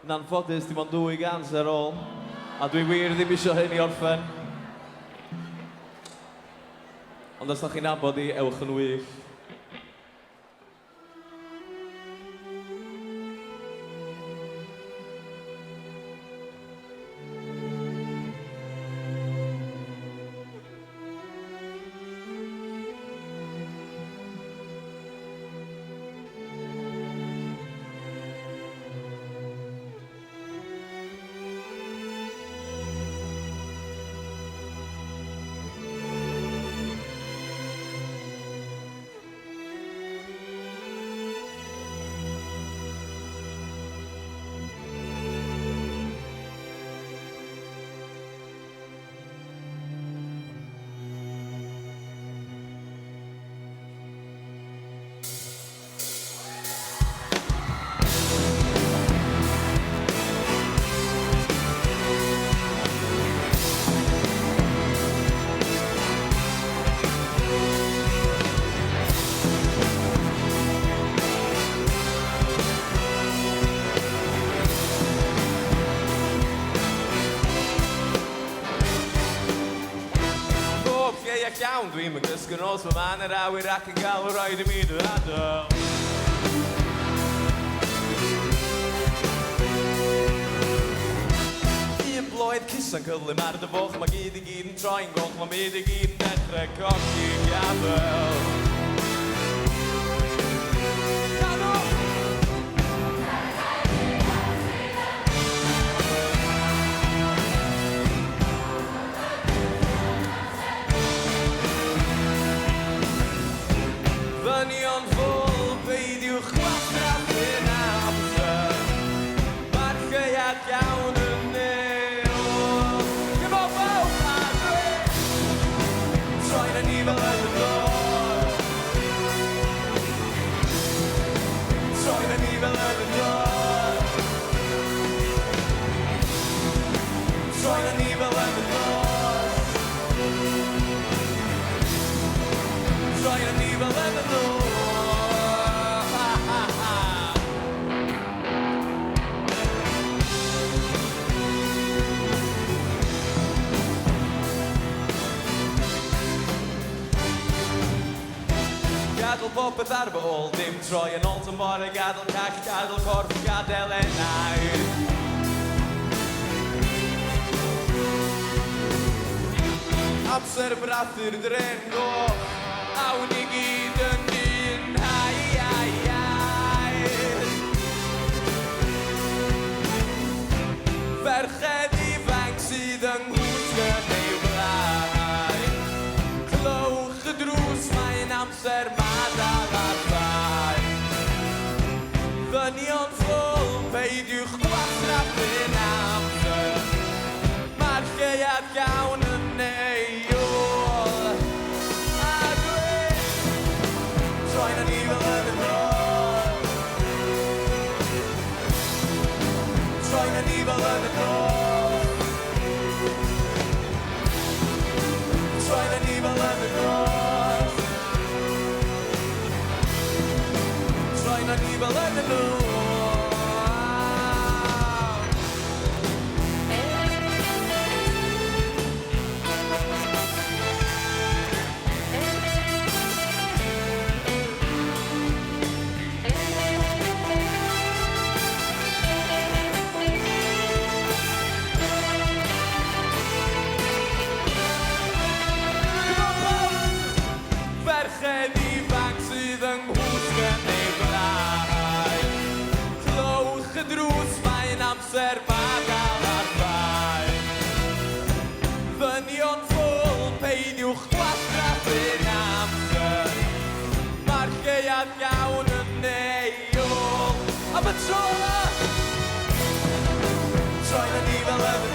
Yn anffodus, dim ond 2 gans ar ôl. A dwi wir ddim eisiau hyn i orffen. Ond os ydych chi'n nabod i, ewch yn wych. Iawn, dwi'n mynd gysgu'n os mae man yr awyr ac yn gael o rhaid i mi dy adael. Un bloed cusa'n cyflym ar y dyfoch, mae gyd yn troi'n goch, mae myd i gyd yn dechrau cochi'n gafel. Ddynion ffwl, beidiwch gwastraffu'n amser. Mae'r lleiad iawn yn neu. Dim o bawb a dwi, troi'n yn ni fel yn y dod. Troi'n yn ni fel yn y dod. Troi'n yn ni fel yn y dod. Troi'n yn ni fel yn y dod. Gadal popeth ar fy ôl, dim troi yn ôl tymor, gadal call, gadal corff, gadal enau. Amser brathu'r dren goch, awn i gyd yn un, hai, hai, hai. Ferched ifanc sydd yng nghwsgyn ei blaen. Clywch y drws, mae'n amser madal ar fain. Ddynion ffwl, peidiwch gwastraffu'n amser. Mae'r lleiad iawn yn neiol. A dwi, troi'n yn ni fel yn y dod. Troi'n yn ni fel yn y dod. Troi'n yn ni fel yn y dod. Troi'n yn ni fel yn y dod. Ferched ifanc sydd yng nghwsgyn ei blaen. Clywch y drws, mae'n amser madal ar fain. Ddynion ffwl, peidiwch gwastraffu'n amser. Mae'r lleiad iawn yn neiol. Am y tro! Troi'n yn ni fel yn y